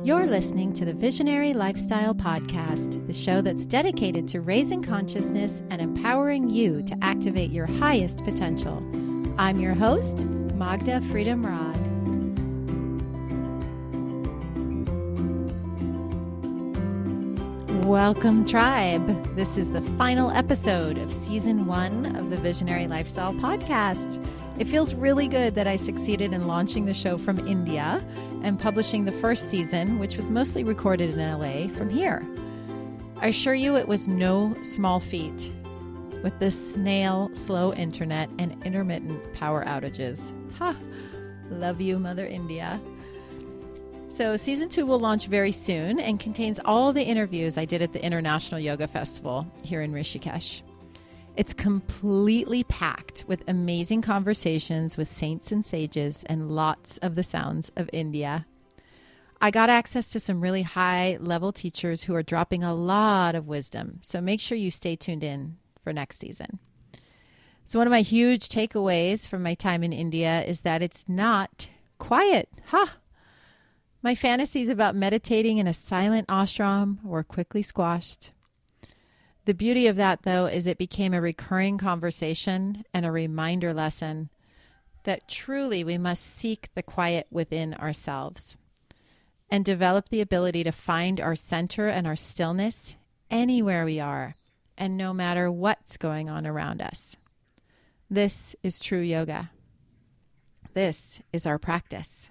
You're listening to the Visionary Lifestyle Podcast, the show that's dedicated to raising consciousness and empowering you to activate your highest potential. I'm your host, Magda Freedom Rod. Welcome, Tribe. This is the final episode of Season 1 of the Visionary Lifestyle Podcast. It feels really good that I succeeded in launching the show from India and publishing the first season, which was mostly recorded in LA, from here. I assure you it was no small feat with this snail, slow internet, and intermittent power outages. Ha! Love you, Mother India. So Season 2 will launch very soon and contains all the interviews I did at the International Yoga Festival here in Rishikesh. It's completely packed with amazing conversations with saints and sages and lots of the sounds of India. I got access to some really high-level teachers who are dropping a lot of wisdom, so make sure you stay tuned in for next season. So one of my huge takeaways from my time in India is that it's not quiet. Ha! My fantasies about meditating in a silent ashram were quickly squashed. The beauty of that, though, is it became a recurring conversation and a reminder lesson that truly we must seek the quiet within ourselves and develop the ability to find our center and our stillness anywhere we are and no matter what's going on around us. This is true yoga. This is our practice.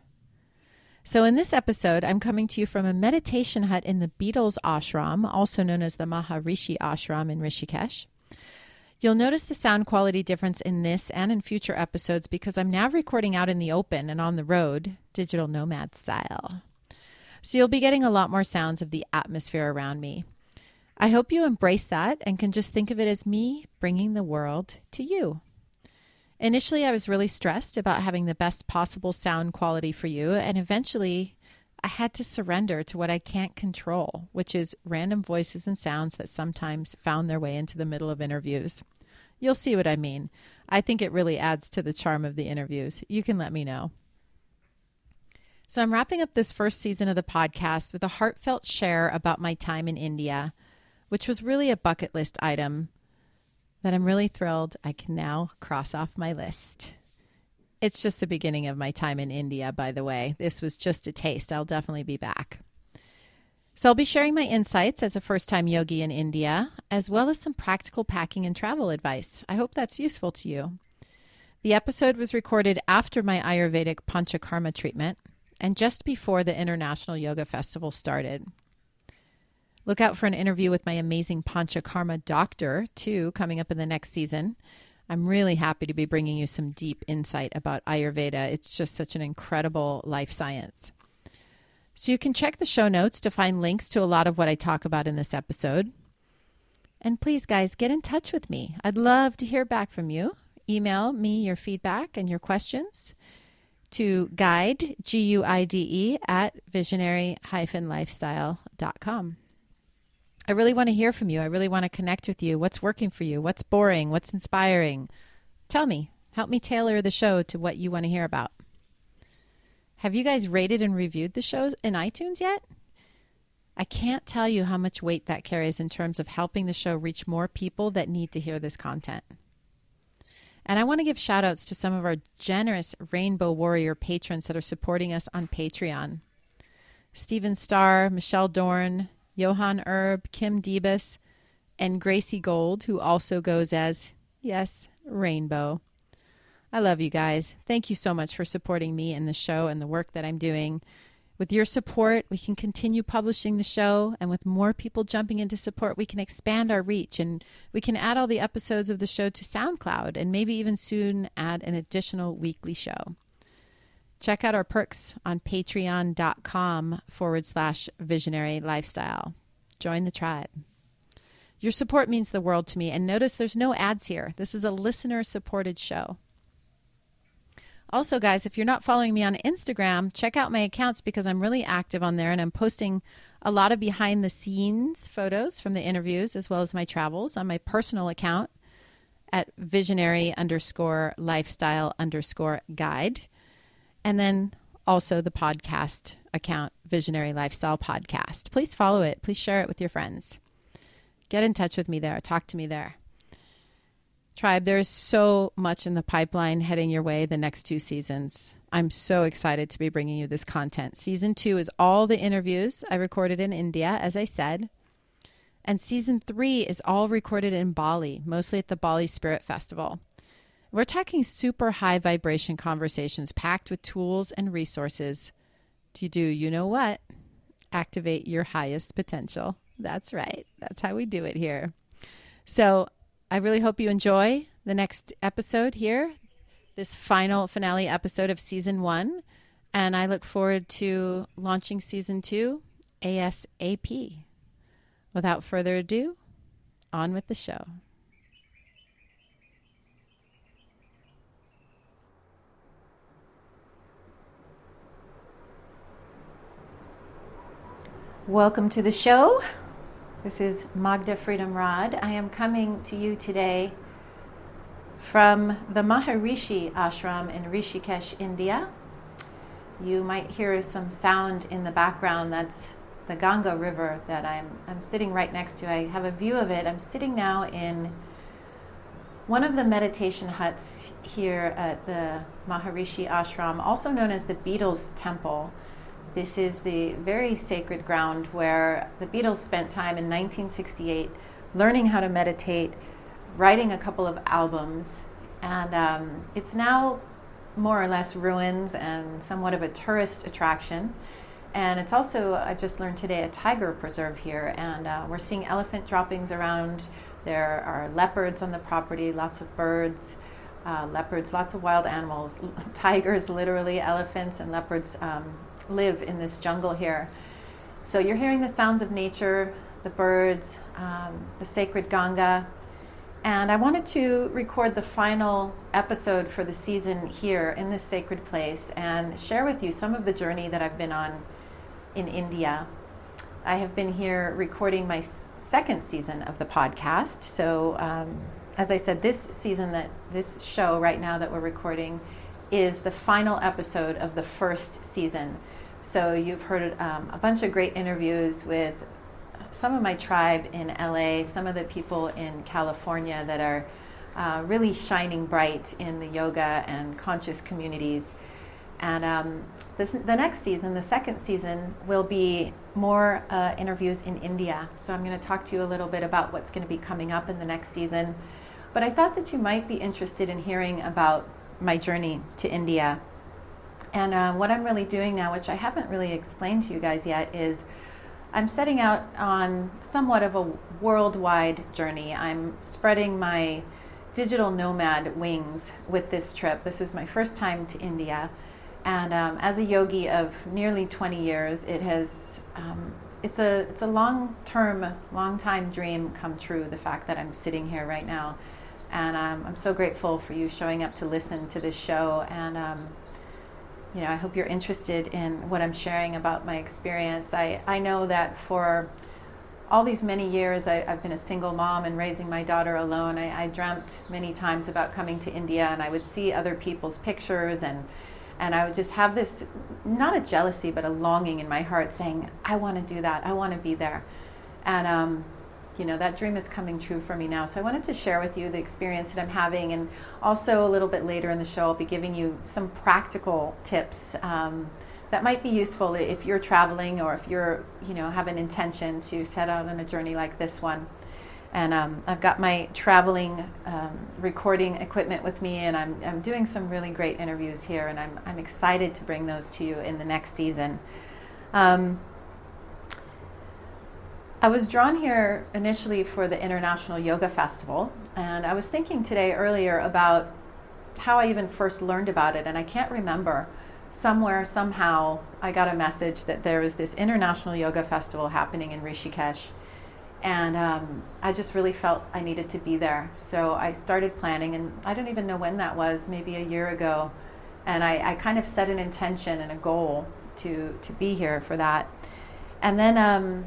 So in this episode, I'm coming to you from a meditation hut in the Beatles ashram, also known as the Maharishi ashram in Rishikesh. You'll notice the sound quality difference in this and in future episodes because I'm now recording out in the open and on the road, digital nomad style. So you'll be getting a lot more sounds of the atmosphere around me. I hope you embrace that and can just think of it as me bringing the world to you. Initially, I was really stressed about having the best possible sound quality for you, and eventually I had to surrender to what I can't control, which is random voices and sounds that sometimes found their way into the middle of interviews. You'll see what I mean. I think it really adds to the charm of the interviews. You can let me know. So I'm wrapping up this first season of the podcast with a heartfelt share about my time in India, which was really a bucket list item that I'm really thrilled I can now cross off my list. It's just the beginning of my time in India, by the way. This was just a taste. I'll definitely be back. So I'll be sharing my insights as a first-time yogi in India, as well as some practical packing and travel advice. I hope that's useful to you. The episode was recorded after my Ayurvedic Panchakarma treatment and just before the International Yoga Festival started. Look out for an interview with my amazing Panchakarma doctor, too, coming up in the next season. I'm really happy to be bringing you some deep insight about Ayurveda. It's just such an incredible life science. So you can check the show notes to find links to a lot of what I talk about in this episode. And please, guys, get in touch with me. I'd love to hear back from you. Email me your feedback and your questions to guide, Guide, at visionary-lifestyle.com. I really want to hear from you. I really want to connect with you. What's working for you? What's boring? What's inspiring? Tell me. Help me tailor the show to what you want to hear about. Have you guys rated and reviewed the shows in iTunes yet? I can't tell you how much weight that carries in terms of helping the show reach more people that need to hear this content. And I want to give shout outs to some of our generous Rainbow Warrior patrons that are supporting us on Patreon. Stephen Starr, Michelle Dorn, Johan Erb, Kim Debus, and Gracie Gold, who also goes as, yes, Rainbow. I love you guys. Thank you so much for supporting me and the show and the work that I'm doing. With your support, we can continue publishing the show, and with more people jumping into support, we can expand our reach, and we can add all the episodes of the show to SoundCloud, and maybe even soon add an additional weekly show. Check out our perks on patreon.com/visionary lifestyle. Join the tribe. Your support means the world to me. And notice there's no ads here. This is a listener-supported show. Also, guys, if you're not following me on Instagram, check out my accounts because I'm really active on there and I'm posting a lot of behind-the-scenes photos from the interviews as well as my travels on my personal account at visionary_lifestyle_guide. And then also the podcast account, Visionary Lifestyle Podcast. Please follow it. Please share it with your friends. Get in touch with me there. Talk to me there. Tribe, there's so much in the pipeline heading your way the next 2 seasons. I'm so excited to be bringing you this content. Season 2 is all the interviews I recorded in India, as I said. And season 3 is all recorded in Bali, mostly at the Bali Spirit Festival. We're talking super high vibration conversations packed with tools and resources to do, you know what? Activate your highest potential. That's right. That's how we do it here. So I really hope you enjoy the next episode here, this final finale episode of season 1. And I look forward to launching season 2 ASAP. Without further ado, on with the show. Welcome to the show. This is Magda Freedom Rod. I am coming to you today from the Maharishi ashram in Rishikesh, India. You might hear some sound in the background. That's the Ganga River that I'm sitting right next to. I have a view of it. I'm sitting now in one of the meditation huts here at the Maharishi ashram, also known as the Beatles Temple. This is the very sacred ground where the Beatles spent time in 1968 learning how to meditate, writing a couple of albums, and it's now more or less ruins and somewhat of a tourist attraction. And it's also, I just learned today, a tiger preserve here, and we're seeing elephant droppings around. There are leopards on the property, lots of birds, leopards, lots of wild animals, tigers literally, elephants and leopards live in this jungle here. So you're hearing the sounds of nature, the birds, the sacred Ganga. And I wanted to record the final episode for the season here in this sacred place and share with you some of the journey that I've been on in India. I have been here recording my second season of the podcast. So as I said, this show right now that we're recording is the final episode of the first season. So you've heard a bunch of great interviews with some of my tribe in LA, some of the people in California that are really shining bright in the yoga and conscious communities. And the next season, the second season, will be more interviews in India. So I'm going to talk to you a little bit about what's going to be coming up in the next season. But I thought that you might be interested in hearing about my journey to India. And what I'm really doing now, which I haven't really explained to you guys yet, is I'm setting out on somewhat of a worldwide journey. I'm spreading my digital nomad wings with this trip. This is my first time to India. And as a yogi of nearly 20 years, it's a long time dream come true, the fact that I'm sitting here right now. And I'm so grateful for you showing up to listen to this show. And I hope you're interested in what I'm sharing about my experience. I know that for all these many years, I've been a single mom and raising my daughter alone. I dreamt many times about coming to India, and I would see other people's pictures, and I would just have this, not a jealousy, but a longing in my heart saying, I want to do that. I want to be there. And that dream is coming true for me now. So I wanted to share with you the experience that I'm having, and also a little bit later in the show I'll be giving you some practical tips that might be useful if you're traveling or if you're have an intention to set out on a journey like this one. And I've got my traveling recording equipment with me, and I'm doing some really great interviews here, and I'm excited to bring those to you in the next season. I was drawn here initially for the International Yoga Festival, and I was thinking today earlier about how I even first learned about it, and I can't remember. Somewhere, somehow, I got a message that there was this International Yoga Festival happening in Rishikesh, and I just really felt I needed to be there. So I started planning, and I don't even know when that was, maybe a year ago, and I kind of set an intention and a goal to be here for that. And then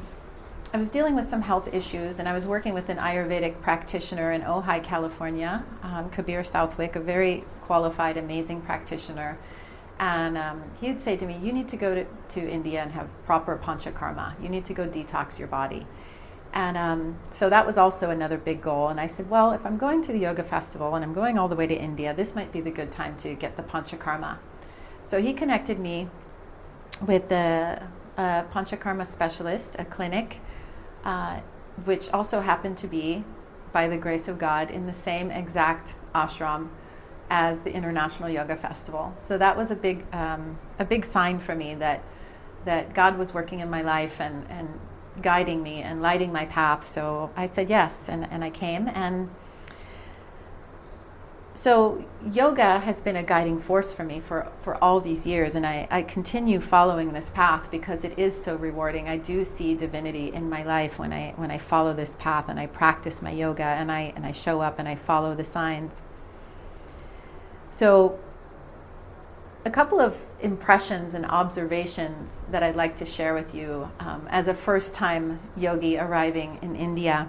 I was dealing with some health issues, and I was working with an Ayurvedic practitioner in Ojai, California, Kabir Southwick, a very qualified, amazing practitioner. And he would say to me, you need to go to India and have proper panchakarma. You need to go detox your body. And so that was also another big goal. And I said, well, if I'm going to the yoga festival and I'm going all the way to India, this might be the good time to get the panchakarma. So he connected me with the panchakarma specialist, a clinic, which also happened to be, by the grace of God, in the same exact ashram as the International Yoga Festival. So that was a big sign for me that God was working in my life and guiding me and lighting my path. So I said yes, and I came. And so yoga has been a guiding force for me for all these years, and I continue following this path because it is so rewarding. I do see divinity in my life when I follow this path and I practice my yoga and I show up and I follow the signs. So a couple of impressions and observations that I'd like to share with you as a first-time yogi arriving in India.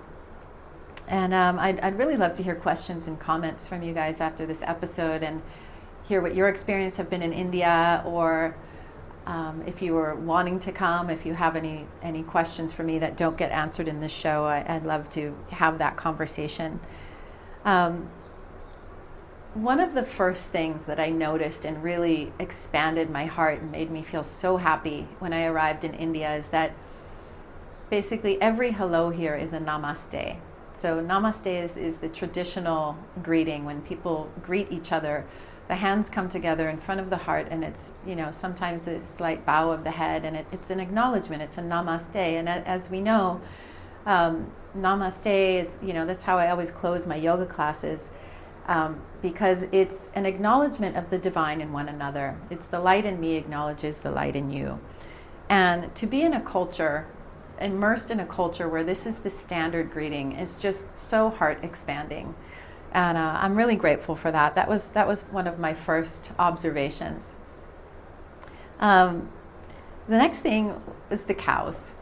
And I'd really love to hear questions and comments from you guys after this episode and hear what your experience have been in India, or if you were wanting to come, if you have any questions for me that don't get answered in this show, I'd love to have that conversation. One of the first things that I noticed and really expanded my heart and made me feel so happy when I arrived in India is that basically every hello here is a namaste. So namaste is the traditional greeting. When people greet each other, the hands come together in front of the heart, and it's, sometimes a slight bow of the head, and it's an acknowledgement, it's a namaste. And as we know, namaste is, that's how I always close my yoga classes. Because it's an acknowledgement of the divine in one another. It's the light in me acknowledges the light in you. And to be in a culture, immersed in a culture where this is the standard greeting, is just so heart expanding. And I'm really grateful for that. That was one of my first observations. The next thing was the cows.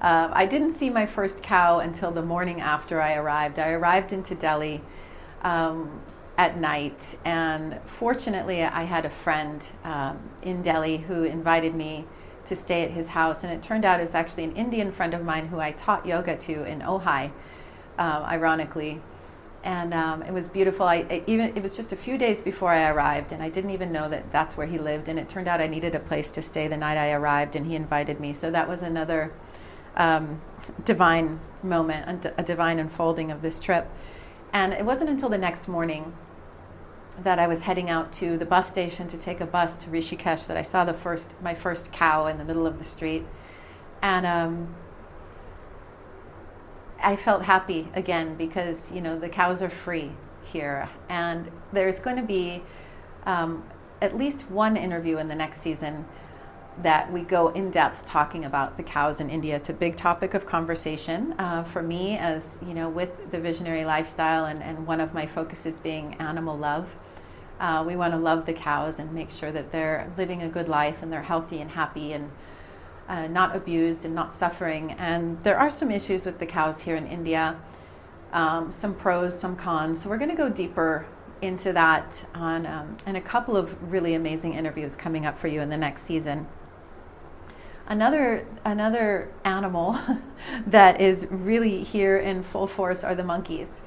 I didn't see my first cow until the morning after I arrived. I arrived into Delhi at night, and fortunately I had a friend in Delhi who invited me to stay at his house, and it turned out it's actually an Indian friend of mine who I taught yoga to in Ojai, ironically. And it was beautiful. It was just a few days before I arrived, and I didn't even know that that's where he lived, and it turned out I needed a place to stay the night I arrived, and he invited me. So that was another divine moment, a divine unfolding of this trip. And it wasn't until the next morning that I was heading out to the bus station to take a bus to Rishikesh that I saw my first cow in the middle of the street. And I felt happy again because, the cows are free here. And there's going to be at least one interview in the next season that we go in depth talking about the cows in India. It's a big topic of conversation for me, as with the visionary lifestyle, and one of my focuses being animal love. We want to love the cows and make sure that they're living a good life and they're healthy and happy and not abused and not suffering. And there are some issues with the cows here in India, some pros, some cons. So we're going to go deeper into that and a couple of really amazing interviews coming up for you in the next season. Another animal that is really here in full force are the monkeys.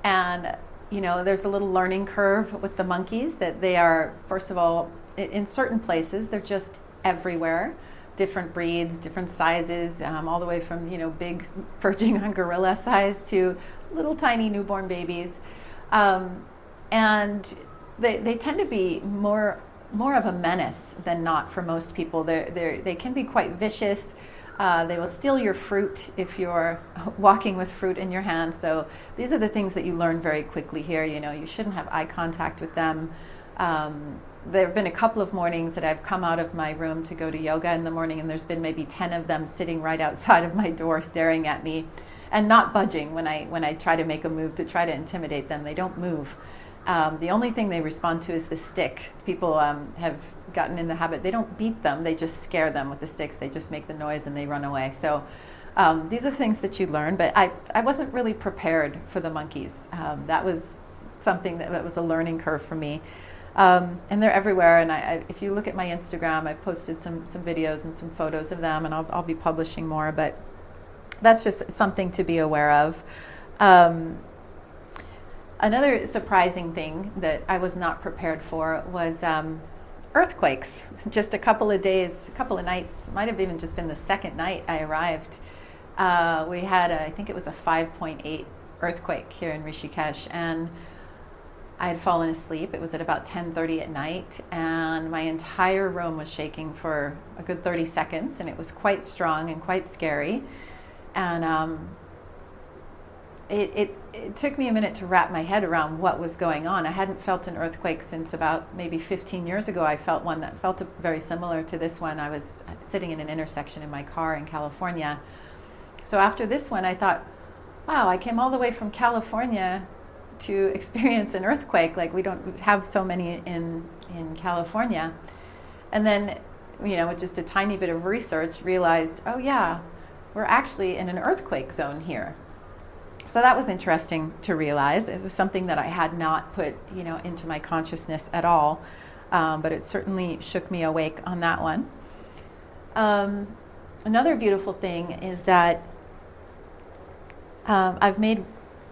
And, there's a little learning curve with the monkeys, that they are, first of all, in certain places, they're just everywhere. Different breeds, different sizes, all the way from, big verging on gorilla size to little tiny newborn babies. And they tend to be more of a menace than not for most people. They can be quite vicious. They will steal your fruit if you're walking with fruit in your hand. So these are the things that you learn very quickly here. You shouldn't have eye contact with them. There have been a couple of mornings that I've come out of my room to go to yoga in the morning, and there's been maybe 10 of them sitting right outside of my door staring at me and not budging when I try to make a move to try to intimidate them. They don't move. The only thing they respond to is the stick. People have gotten in the habit, they don't beat them, they just scare them with the sticks. They just make the noise and they run away. So these are things that you learn, but I wasn't really prepared for the monkeys. That was something that was a learning curve for me. And they're everywhere. And if you look at my Instagram, I've posted some videos and some photos of them, and I'll be publishing more. But that's just something to be aware of. Another surprising thing that I was not prepared for was earthquakes. Just a couple of nights, might have even just been the second night I arrived. We had, I think it was a 5.8 earthquake here in Rishikesh, and I had fallen asleep. It was at about 10:30 at night, and my entire room was shaking for a good 30 seconds, and it was quite strong and quite scary. And it took me a minute to wrap my head around what was going on. I hadn't felt an earthquake since about maybe 15 years ago. I felt one that felt very similar to this one. I was sitting in an intersection in my car in California. So after this one, I thought, wow, I came all the way from California to experience an earthquake. Like, we don't have so many in California. And then, with just a tiny bit of research, realized, oh yeah, we're actually in an earthquake zone here. So that was interesting to realize. It was something that I had not put, into my consciousness at all. But it certainly shook me awake on that one. Another beautiful thing is that I've made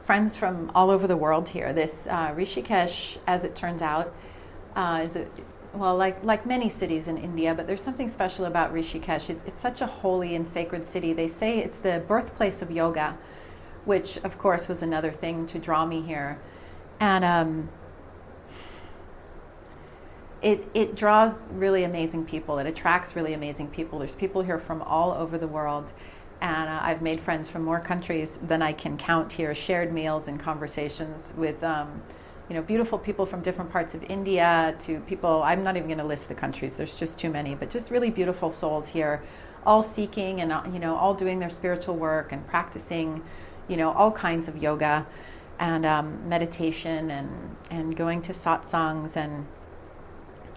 friends from all over the world here. This Rishikesh, as it turns out, is like many cities in India, but there's something special about Rishikesh. It's such a holy and sacred city. They say it's the birthplace of yoga, which of course was another thing to draw me here. And it draws really amazing people. It attracts really amazing people. There's people here from all over the world. And I've made friends from more countries than I can count here, shared meals and conversations with beautiful people from different parts of India to people, I'm not even going to list the countries, there's just too many, but just really beautiful souls here, all seeking and all doing their spiritual work and practicing all kinds of yoga and meditation and going to satsangs. And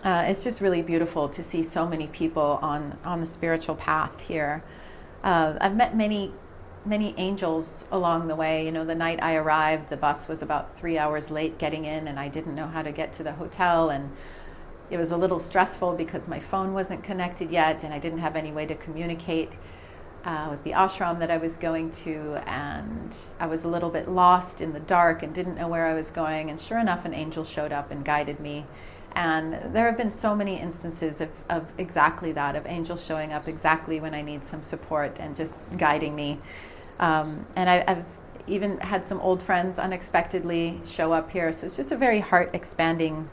it's just really beautiful to see so many people on the spiritual path here. I've met many angels along the way. The night I arrived, the bus was about 3 hours late getting in, and I didn't know how to get to the hotel, and it was a little stressful because my phone wasn't connected yet, and I didn't have any way to communicate with the ashram that I was going to, and I was a little bit lost in the dark and didn't know where I was going, and sure enough, an angel showed up and guided me. And there have been so many instances of exactly that, of angels showing up exactly when I need some support and just guiding me. And I've even had some old friends unexpectedly show up here. So it's just a very heart-expanding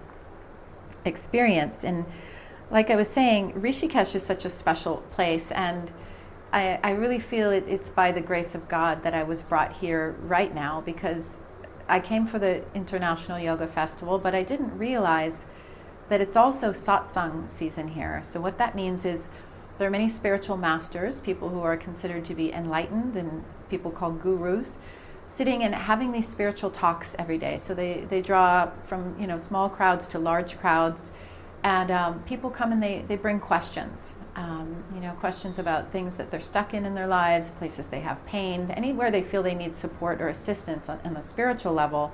experience. And like I was saying, Rishikesh is such a special place. And I really feel it's by the grace of God that I was brought here right now, because I came for the International Yoga Festival, but I didn't realize that it's also satsang season here. So what that means is there are many spiritual masters, people who are considered to be enlightened and people called gurus, sitting and having these spiritual talks every day. So they draw from small crowds to large crowds, and people come and they bring questions, questions about things that they're stuck in their lives, places they have pain, anywhere they feel they need support or assistance on the spiritual level.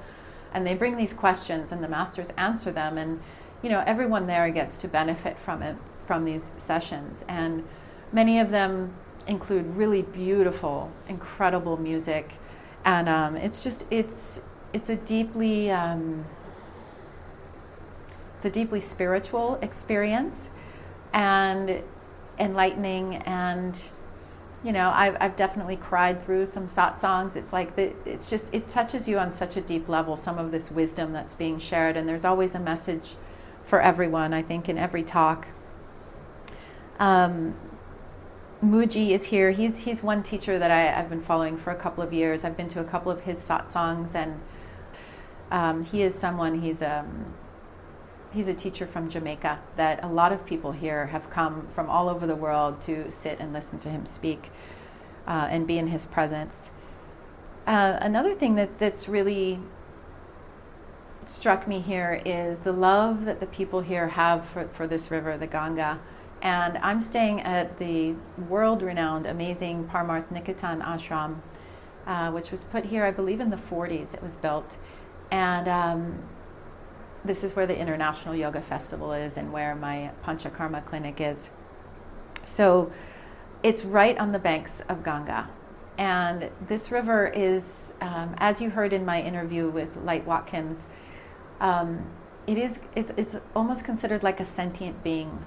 And they bring these questions and the masters answer them, and everyone there gets to benefit from these sessions. And many of them include really beautiful, incredible music, and it's a deeply spiritual experience and enlightening. And I've definitely cried through some satsangs. It's like it touches you on such a deep level, some of this wisdom that's being shared, and there's always a message for everyone, I think, in every talk. Muji is here. He's one teacher that I've been following for a couple of years. I've been to a couple of his satsangs, and he is someone, he's a teacher from Jamaica that a lot of people here have come from all over the world to sit and listen to him speak and be in his presence. Another thing that's really struck me here is the love that the people here have for this river, the Ganga. And I'm staying at the world-renowned, amazing Parmarth Niketan ashram, which was put here, I believe, in the 40s. It was built. And this is where the International Yoga Festival is and where my Panchakarma clinic is. So it's right on the banks of Ganga. And this river is, as you heard in my interview with Light Watkins, it's almost considered like a sentient being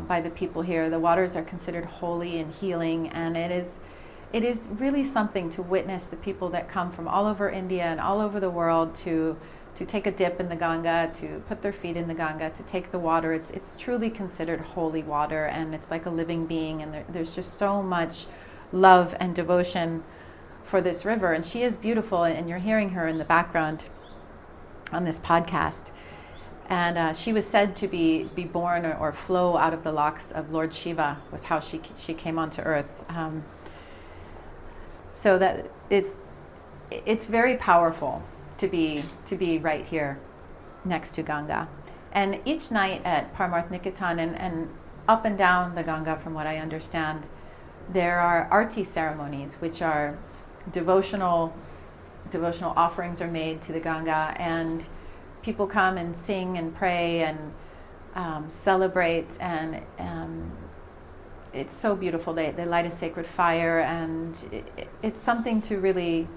by the people here. The waters are considered holy and healing, and it is really something to witness the people that come from all over India and all over the world to take a dip in the Ganga, to put their feet in the Ganga, to take the water. It's truly considered holy water, and it's like a living being, and there's just so much love and devotion for this river. And she is beautiful, and you're hearing her in the background on this podcast. And she was said to be born or flow out of the locks of Lord Shiva, was how she came onto earth. So that it's very powerful to be right here next to Ganga. And each night at Parmarth Niketan and up and down the Ganga, from what I understand, there are arti ceremonies, which are devotional offerings are made to the Ganga, and people come and sing and pray and celebrate, and it's so beautiful. They light a sacred fire, and it's something to really,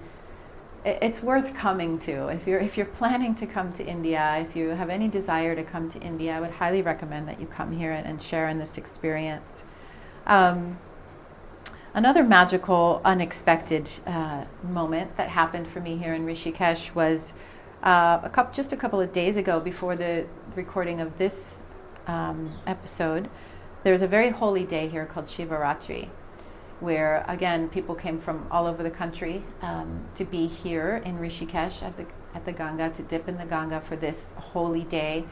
it's worth coming to. If you're planning to come to India, if you have any desire to come to India, I would highly recommend that you come here and share in this experience. Another magical, unexpected moment that happened for me here in Rishikesh was just a couple of days ago, before the recording of this episode. There's a very holy day here called Shivaratri, where again people came from all over the country to be here in Rishikesh at the Ganga, to dip in the Ganga for this holy day.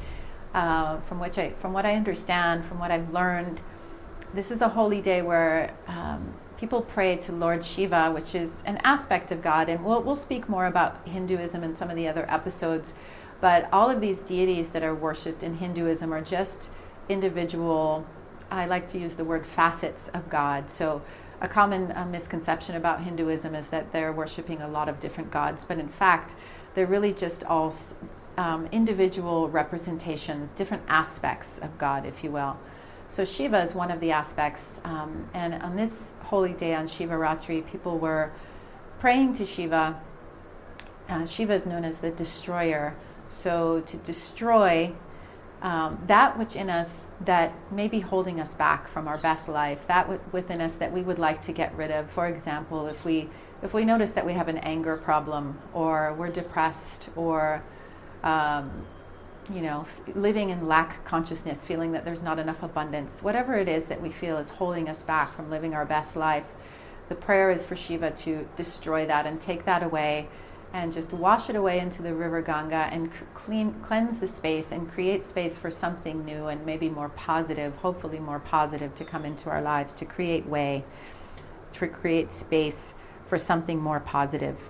From what I understand, from what I've learned, this is a holy day where people pray to Lord Shiva, which is an aspect of God, and we'll speak more about Hinduism in some of the other episodes. But all of these deities that are worshipped in Hinduism are just individual, I like to use the word facets of God. So a common misconception about Hinduism is that they're worshiping a lot of different gods, but in fact, they're really just all individual representations, different aspects of God, if you will. So Shiva is one of the aspects, and on this holy day on Shivaratri, people were praying to Shiva. Shiva is known as the destroyer. So to destroy that which in us that may be holding us back from our best life, that within us that we would like to get rid of. For example, if we notice that we have an anger problem, or we're depressed, or living in lack consciousness, feeling that there's not enough abundance, whatever it is that we feel is holding us back from living our best life, the prayer is for Shiva to destroy that and take that away, and just wash it away into the river Ganga, and cleanse the space and create space for something new and maybe more positive, hopefully more positive, to come into our lives, to create way, to create space for something more positive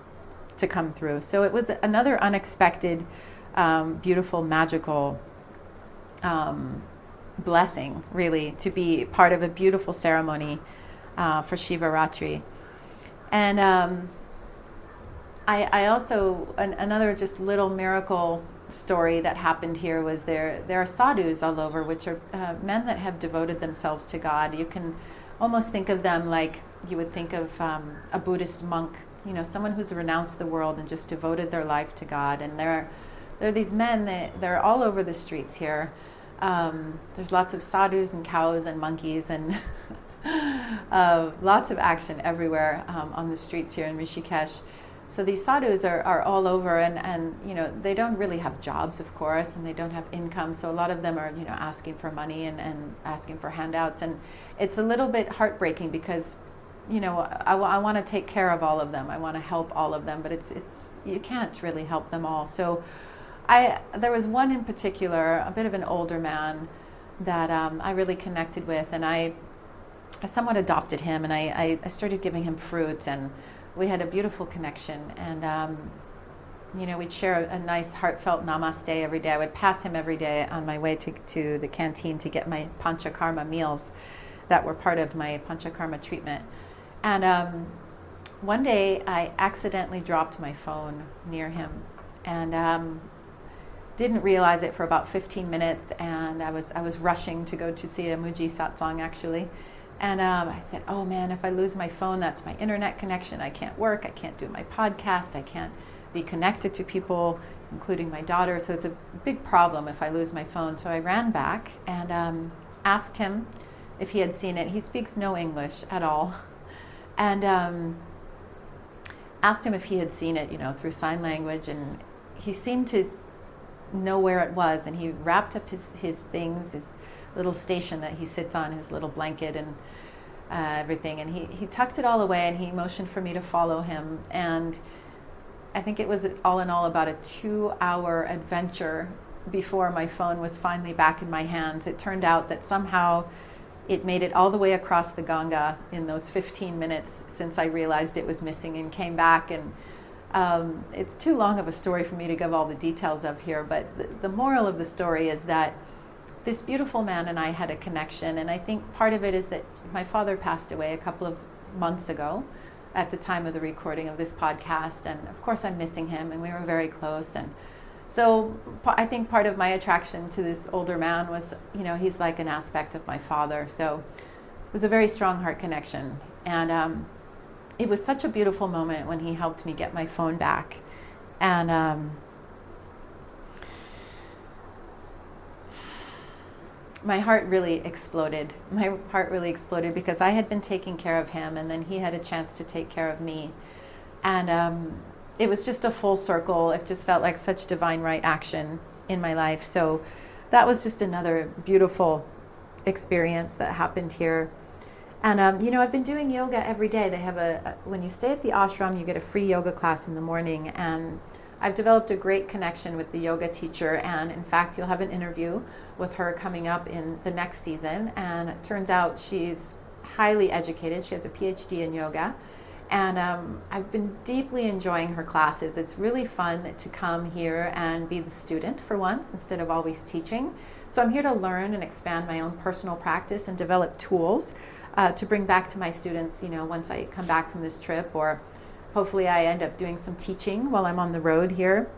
to come through. So it was another unexpected, beautiful, magical blessing, really, to be part of a beautiful ceremony for Shivaratri. And I also, another just little miracle story that happened here was there are sadhus all over, which are men that have devoted themselves to God. You can almost think of them like you would think of a Buddhist monk, someone who's renounced the world and just devoted their life to God. And there are these men they're all over the streets here. There's lots of sadhus and cows and monkeys and lots of action everywhere on the streets here in Rishikesh. So these sadhus are all over, and they don't really have jobs, of course, and they don't have income. So a lot of them are asking for money and asking for handouts, and it's a little bit heartbreaking because I want to take care of all of them. I want to help all of them, but it's you can't really help them all. So there was one in particular, a bit of an older man that I really connected with, and I somewhat adopted him, and I started giving him fruit, and we had a beautiful connection. And we'd share a nice heartfelt namaste every day. I would pass him every day on my way to the canteen to get my panchakarma meals that were part of my panchakarma treatment. And one day I accidentally dropped my phone near him, and didn't realize it for about 15 minutes, and I was rushing to go to see a Muji satsang actually. And I said, oh man, if I lose my phone, that's my internet connection. I can't work, I can't do my podcast, I can't be connected to people, including my daughter. So it's a big problem if I lose my phone. So I ran back and asked him if he had seen it. He speaks no English at all. And asked him if he had seen it, through sign language. And he seemed to know where it was. And he wrapped up his things, his little station that he sits on, his little blanket and everything. And he tucked it all away, and he motioned for me to follow him. And I think it was all in all about a 2-hour adventure before my phone was finally back in my hands. It turned out that somehow it made it all the way across the Ganga in those 15 minutes since I realized it was missing, and came back. And it's too long of a story for me to give all the details of here, but the moral of the story is that this beautiful man and I had a connection. And I think part of it is that my father passed away a couple of months ago at the time of the recording of this podcast. And of course I'm missing him, and we were very close. And so I think part of my attraction to this older man was, he's like an aspect of my father. So it was a very strong heart connection. And it was such a beautiful moment when he helped me get my phone back. And my heart really exploded. My heart really exploded because I had been taking care of him, and then he had a chance to take care of me. And it was just a full circle. It just felt like such divine right action in my life. So that was just another beautiful experience that happened here. And I've been doing yoga every day. They have when you stay at the ashram, you get a free yoga class in the morning. And I've developed a great connection with the yoga teacher. And in fact, you'll have an interview with her coming up in the next season. And it turns out she's highly educated. She has a PhD in yoga. And I've been deeply enjoying her classes. It's really fun to come here and be the student for once instead of always teaching. So I'm here to learn and expand my own personal practice and develop tools to bring back to my students, once I come back from this trip, or hopefully I end up doing some teaching while I'm on the road here.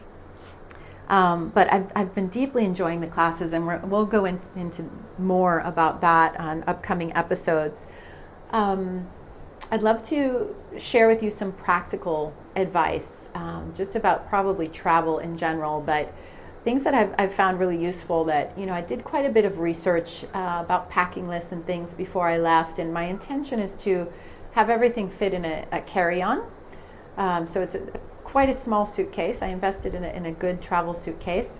But I've been deeply enjoying the classes, and we'll go into more about that on upcoming episodes. I'd love to share with you some practical advice, just about probably travel in general, but things that I've found really useful that, I did quite a bit of research about packing lists and things before I left, and my intention is to have everything fit in a carry-on. So it's quite a small suitcase. I invested in a good travel suitcase.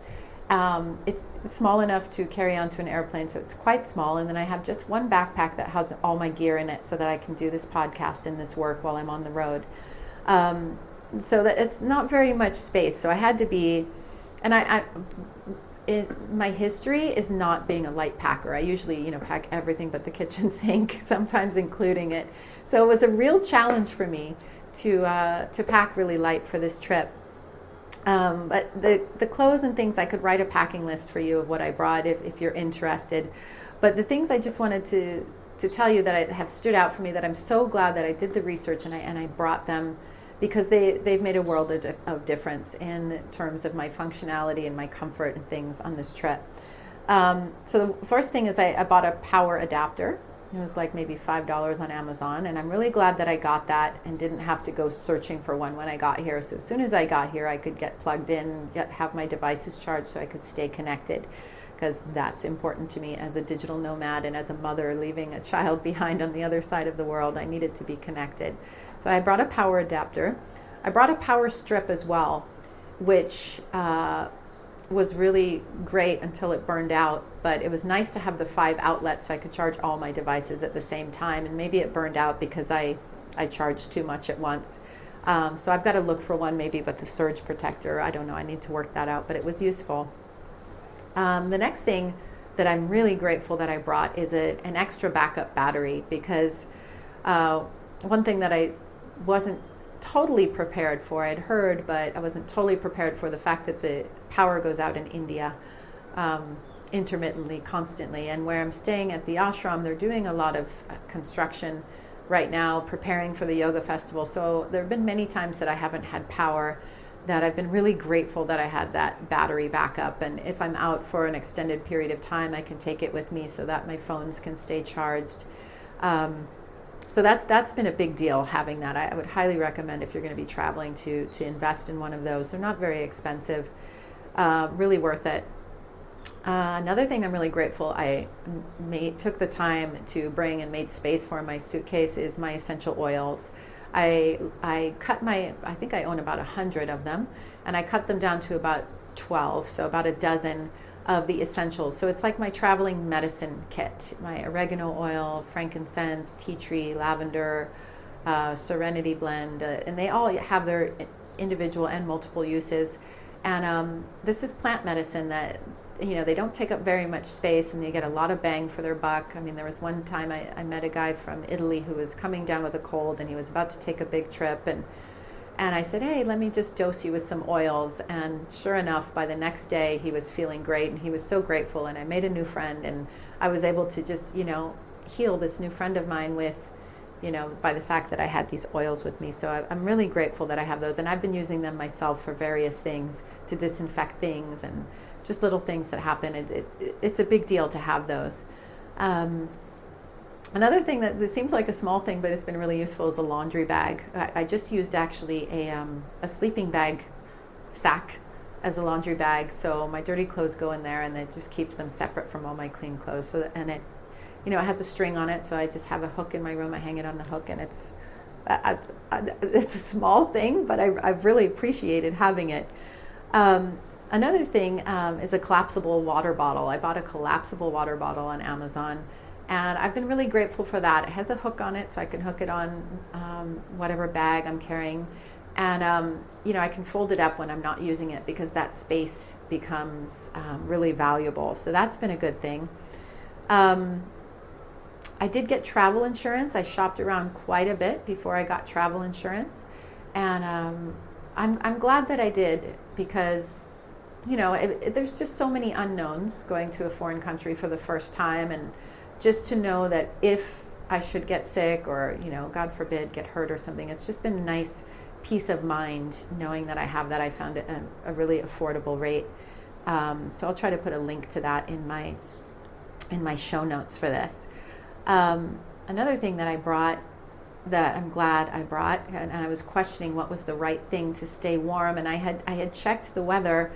It's small enough to carry onto an airplane, so it's quite small. And then I have just one backpack that has all my gear in it so that I can do this podcast and this work while I'm on the road. So that it's not very much space. So I had to be, and my history is not being a light packer. I usually, pack everything but the kitchen sink, sometimes including it. So it was a real challenge for me to pack really light for this trip. But the clothes and things, I could write a packing list for you of what I brought if you're interested. But the things I just wanted to tell you that have stood out for me, that I'm so glad that I did the research and I brought them, because they've made a world of difference in terms of my functionality and my comfort and things on this trip. So the first thing is I bought a power adapter. It was like maybe $5 on Amazon, and I'm really glad that I got that and didn't have to go searching for one when I got here. So as soon as I got here, I could get plugged in, have my devices charged so I could stay connected, because that's important to me as a digital nomad and as a mother leaving a child behind on the other side of the world. I needed to be connected. So I brought a power adapter. I brought a power strip as well, which was really great until it burned out, but it was nice to have the 5 outlets so I could charge all my devices at the same time. And maybe it burned out because I charged too much at once. So I've got to look for one maybe with the surge protector. I don't know, I need to work that out, but it was useful. The next thing that I'm really grateful that I brought is an extra backup battery, because one thing that I wasn't totally prepared for, I'd heard, but I wasn't totally prepared for the fact that the power goes out in India intermittently, constantly. And where I'm staying at the ashram, they're doing a lot of construction right now, preparing for the yoga festival. So there have been many times that I haven't had power. that I've been really grateful that I had that battery backup. And if I'm out for an extended period of time, I can take it with me so that my phones can stay charged. So that's been a big deal, having that. I would highly recommend, if you're going to be traveling, to invest in one of those. They're not very expensive, really worth it. Another thing I'm really grateful I took the time to bring and made space for in my suitcase is my essential oils. I think I own about 100 of them, and I cut them down to about 12, so about a dozen of the essentials. So it's like my traveling medicine kit: my oregano oil, frankincense, tea tree, lavender, serenity blend, and they all have their individual and multiple uses. And this is plant medicine that, they don't take up very much space, and they get a lot of bang for their buck. I mean, there was one time I met a guy from Italy who was coming down with a cold, and he was about to take a big trip, and I said, hey, let me just dose you with some oils. And sure enough, by the next day, he was feeling great, and he was so grateful, and I made a new friend, and I was able to just, heal this new friend of mine with, by the fact that I had these oils with me. So I'm really grateful that I have those, and I've been using them myself for various things, to disinfect things and just little things that happen. It's a big deal to have those. Another thing that seems like a small thing, but it's been really useful, is a laundry bag. I just used actually a sleeping bag sack as a laundry bag, so my dirty clothes go in there, and it just keeps them separate from all my clean clothes. So, and it has a string on it, so I just have a hook in my room. I hang it on the hook, and it's a small thing, but I've really appreciated having it. Another thing is a collapsible water bottle. I bought a collapsible water bottle on Amazon, and I've been really grateful for that. It has a hook on it, so I can hook it on whatever bag I'm carrying. And, I can fold it up when I'm not using it, because that space becomes really valuable. So that's been a good thing. I did get travel insurance. I shopped around quite a bit before I got travel insurance. And I'm glad that I did, because there's just so many unknowns going to a foreign country for the first time, and just to know that if I should get sick or, God forbid, get hurt or something, it's just been a nice peace of mind knowing that I have that. I found it a really affordable rate. So I'll try to put a link to that in my show notes for this. Another thing that I brought, that I'm glad I brought, and I was questioning what was the right thing to stay warm, and I had checked the weather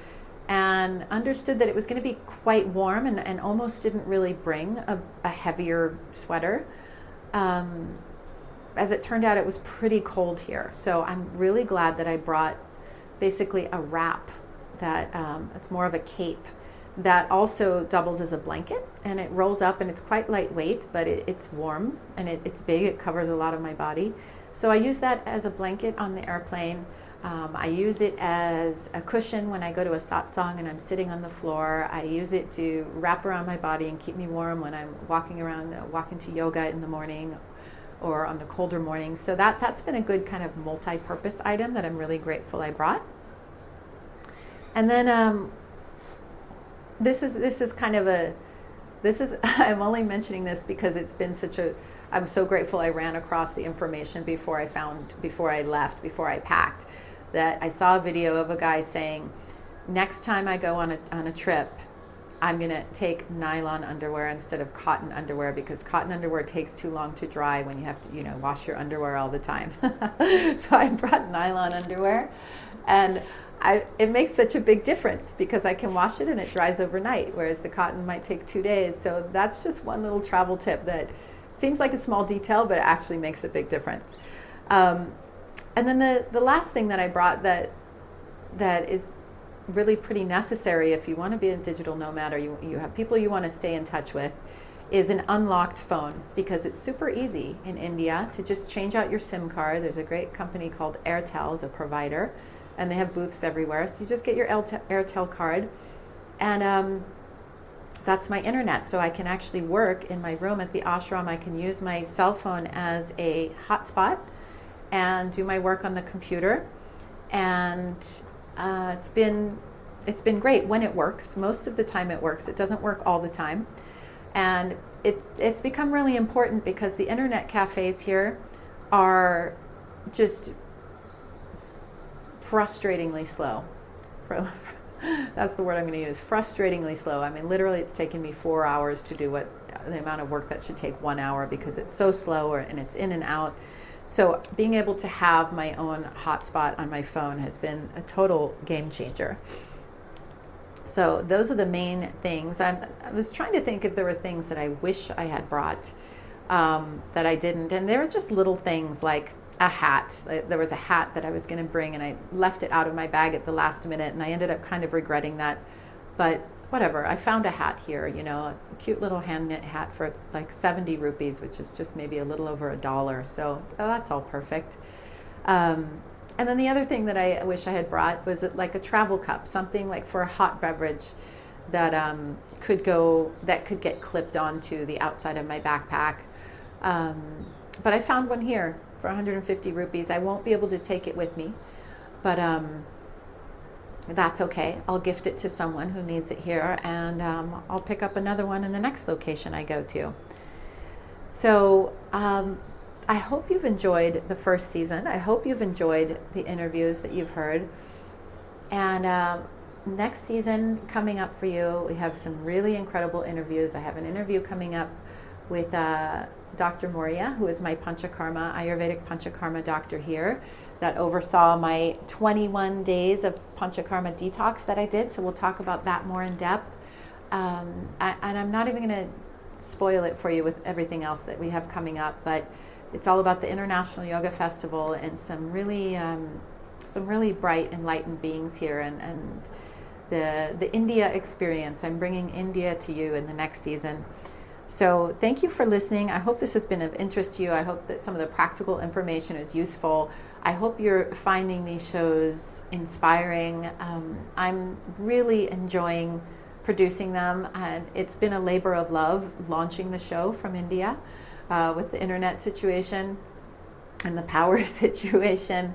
and understood that it was going to be quite warm, and almost didn't really bring a heavier sweater. As it turned out, it was pretty cold here. So I'm really glad that I brought basically a wrap that it's more of a cape that also doubles as a blanket, and it rolls up, and it's quite lightweight, but it's warm, and it's big. It covers a lot of my body. So I use that as a blanket on the airplane. I use it as a cushion when I go to a satsang and I'm sitting on the floor. I use it to wrap around my body and keep me warm when I'm walking around, walking to yoga in the morning or on the colder mornings. So that's been a good kind of multi-purpose item that I'm really grateful I brought. And then this is I'm only mentioning this because it's been I'm so grateful I ran across the information before I packed, that I saw a video of a guy saying, next time I go on a trip, I'm going to take nylon underwear instead of cotton underwear, because cotton underwear takes too long to dry when you have to, wash your underwear all the time. So I brought nylon underwear, and it makes such a big difference because I can wash it and it dries overnight, whereas the cotton might take 2 days. So that's just one little travel tip that seems like a small detail, but it actually makes a big difference. And then the last thing that I brought that is really pretty necessary if you want to be a digital nomad, or you have people you want to stay in touch with, is an unlocked phone, because it's super easy in India to just change out your SIM card. There's a great company called Airtel as a provider, and they have booths everywhere. So you just get your Airtel card, and that's my internet. So I can actually work in my room at the ashram. I can use my cell phone as a hotspot and do my work on the computer. And it's been great when it works. Most of the time it works. It doesn't work all the time. And it's become really important because the internet cafes here are just frustratingly slow. That's the word I'm going to use, frustratingly slow. I mean, literally it's taken me 4 hours to do the amount of work that should take 1 hour because it's so slow and it's in and out. So being able to have my own hotspot on my phone has been a total game changer. So those are the main things. I was trying to think if there were things that I wish I had brought that I didn't. And they were just little things like a hat. There was a hat that I was going to bring and I left it out of my bag at the last minute and I ended up kind of regretting that. But whatever, I found a hat here, a cute little hand knit hat for like 70 rupees, which is just maybe a little over $1. So that's all perfect. And then the other thing that I wish I had brought was like a travel cup, something like for a hot beverage that could get clipped onto the outside of my backpack. But I found one here for 150 rupees. I won't be able to take it with me, but that's okay. I'll gift it to someone who needs it here, and I'll pick up another one in the next location I go to. So I hope you've enjoyed the first season. I hope you've enjoyed the interviews that you've heard. And next season coming up for you, we have some really incredible interviews. I have an interview coming up with Dr. Moria, who is my Panchakarma, Ayurvedic Panchakarma doctor here, that oversaw my 21 days of Panchakarma detox that I did. So we'll talk about that more in depth. And I'm not even going to spoil it for you with everything else that we have coming up, but it's all about the International Yoga Festival and some really bright, enlightened beings here, and the India experience. I'm bringing India to you in the next season. So thank you for listening. I hope this has been of interest to you. I hope that some of the practical information is useful. I hope you're finding these shows inspiring. I'm really enjoying producing them, and it's been a labor of love launching the show from India. With the internet situation and the power situation,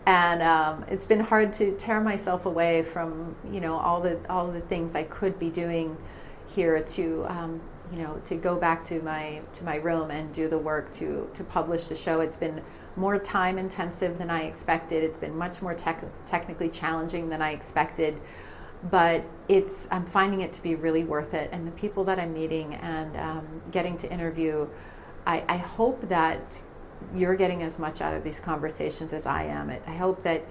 and it's been hard to tear myself away from all the things I could be doing here to go back to my room and do the work to publish the show. It's been more time intensive than I expected. It's been much more technically challenging than I expected, but I'm finding it to be really worth it. And the people that I'm meeting and getting to interview, I hope that you're getting as much out of these conversations as I am. I hope that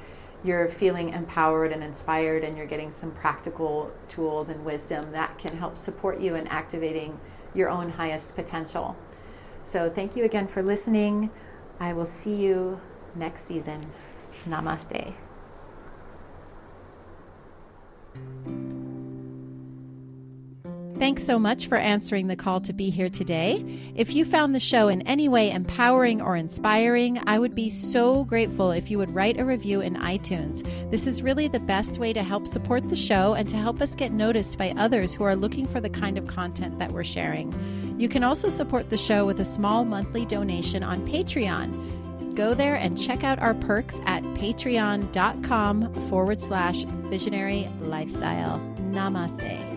you're feeling empowered and inspired, and you're getting some practical tools and wisdom that can help support you in activating your own highest potential. So thank you again for listening. I will see you next season. Namaste. Thanks so much for answering the call to be here today. If you found the show in any way empowering or inspiring, I would be so grateful if you would write a review in iTunes. This is really the best way to help support the show and to help us get noticed by others who are looking for the kind of content that we're sharing. You can also support the show with a small monthly donation on Patreon. Go there and check out our perks at patreon.com/visionary lifestyle. Namaste.